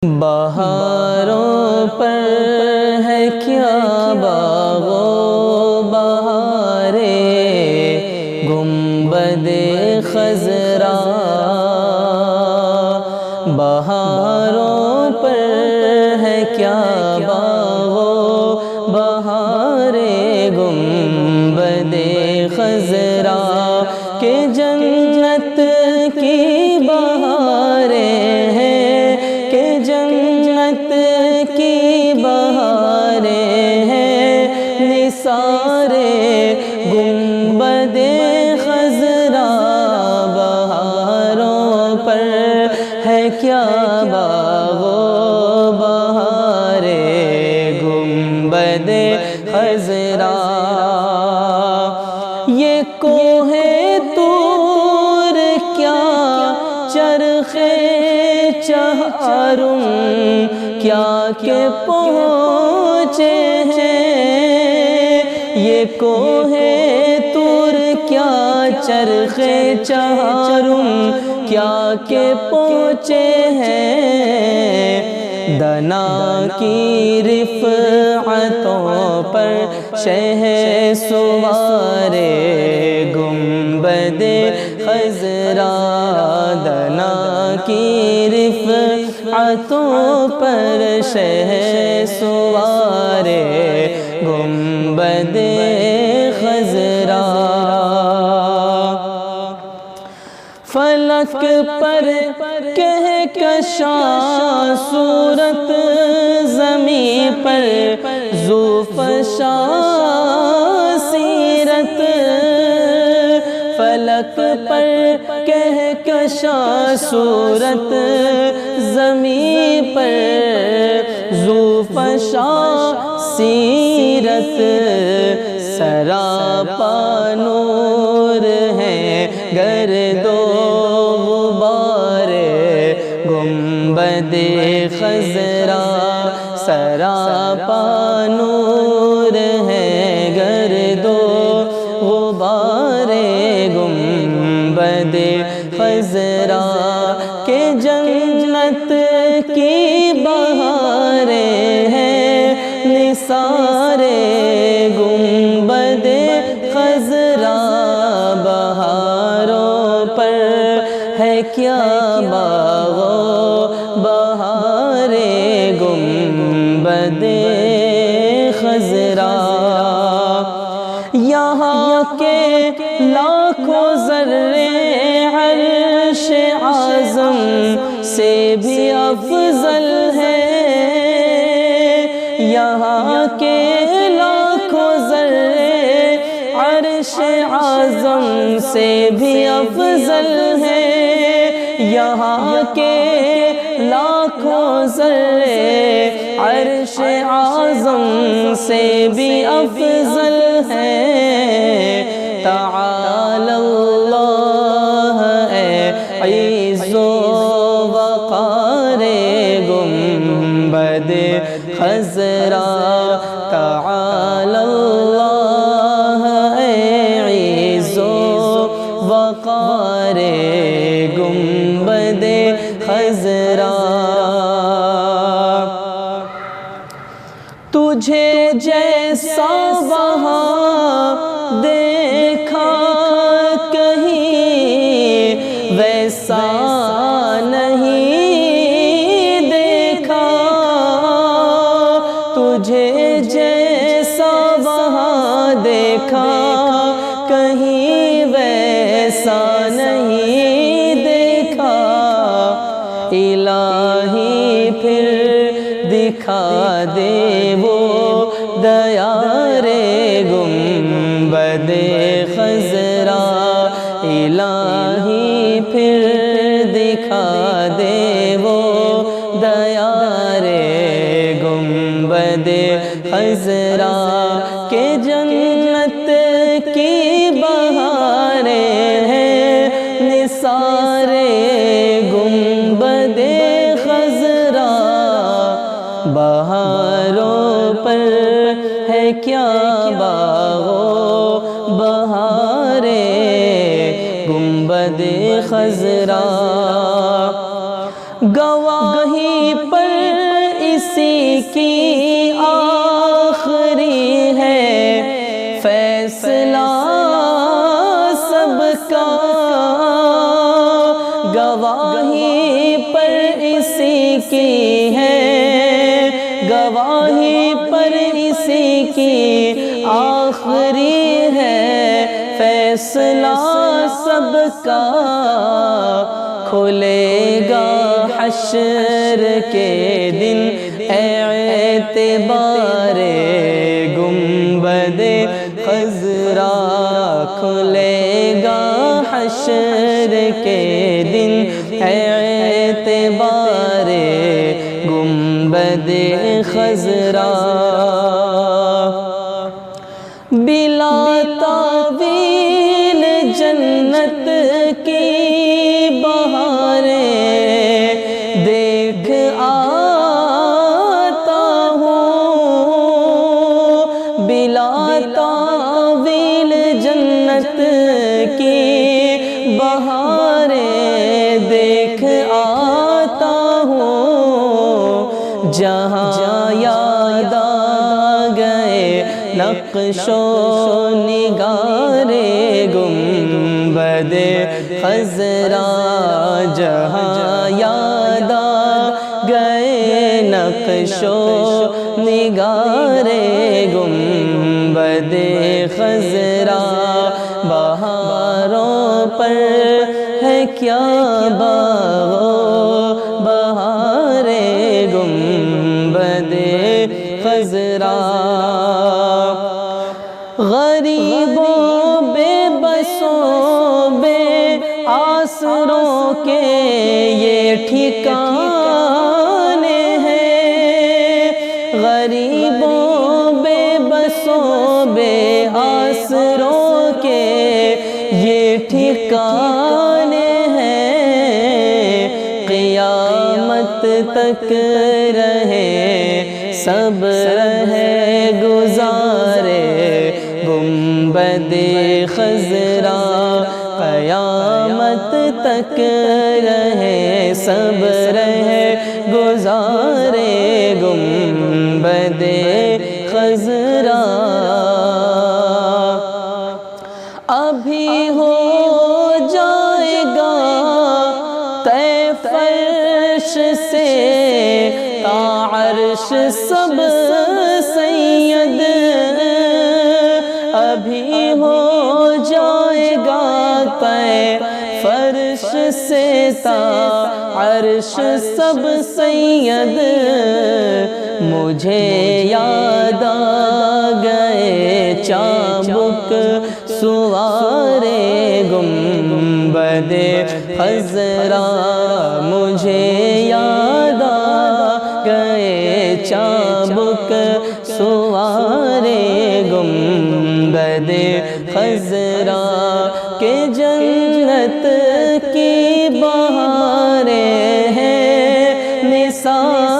بہاروں پر ہے کیا باغ و بہارے گنبد خضرا، بہاروں پر ہے کیا باغ و بہارے گنبد خضرا کہ جنت کی بہاریں ہیں، کہ جنت کی بہاریں ہیں، نثار گنبد خضرا، بہاروں پر ہے کیا باغ و بہارے گنبد خضرا۔ یہ کوہ طور کیا چرخ چہارم کیا کہ پہنچے ہیں، یہ کوہ طور کیا چرخ چہارم کیا کہ پہنچے ہیں، دنا کی رفعتوں پر شہ سوار گنبد خضرا، دنا کی رفعتوں پر شہ سوار گنبد خضرا۔ فلک پر کہکشاں صورت، زمین پر ذوفشاں سیرت، فلک پر کہکشاں صورت، زمین پر ذوفشاں سیرت، سراپا نور ہے گرد و غبار گنبد خضرا، سراپا نور ہے گرد و غبار گنبد خضرا کہ جنت کی بہاریں ہیں، نثار گنبد خضرا، بہاروں پر ہے کیا باغ و بہارے گنبد خضرا۔ یہاں کے لاکھوں ذرے عرش اعظم سے بھی افضل ہیں، یہاں کے لاکھوں ذرے عرش اعظم سے بھی افضل ہیں، یہاں کے لاکھوں ذرے عرش اعظم سے بھی افضل ہیں، تعالی اللہ اے عز و وقار گنبد خضرا، تعالی اللہ اے عز و وقار گنبد خضرا۔ تجھے جیسا وہاں دیکھا کہیں ویسا نہیں دیکھا، تجھے جیسا وہاں دیکھا کہیں ویسا نہیں دیکھا، الہی پھر دکھا دے وہ دیار گنبد خضرا، الہی پھر دکھا دے وہ دیار گنبد خضرا کہ جنت کی بہاریں ہیں، نثار گنبد خضرا، بہاروں پر ہے کیا باغ و بہارے گنبد خضرا، گواہی پر اسی کی آخری ہے فیصلہ سب کا، گواہی پر اسی کی ہے، گواہی پر اسی کی آخری ہے فیصلہ سب کا۔ کھلے گا حشر کے دن اعتبار گنبد خضرا، کھلے گا حشر کے دن اعتبار گنبد خضرا۔ بلا تاویل جنت کی بہاریں دیکھ آتا ہوں، بلا تاویل جنت کی بہاریں دیکھ آتا ہوں، جہاں یاد آ گئے نقش و نگار گنبد خضرا، جہاں یاد آ گئے نقش و نگار گنبد خضرا۔ بہاروں پر ہے کیا باغ و بہار گنبد خضرا، غریبوں بے بسوں بے آسروں کے یہ ٹھکانے ہیں، غریبوں بے بسوں بے آسروں کے یہ ٹھکانے ہیں، قیامت تک رہے سب رہے گزارے گنبد خضرا، قیامت تک رہے سب رہے گزارے گنبد خضرا۔ ابھی ہو جائے گا طے فرش سے تا عرش سب سید، ابھی ہو جائے گا طے فرش سے تا عرش سب سید، مجھے یاد آ گئے چابک سوار گنبد خضرا، مجھے یاد آ گئے چابک سوار گنبد خضرا، کہ جنت کی بہاریں ہیں نثار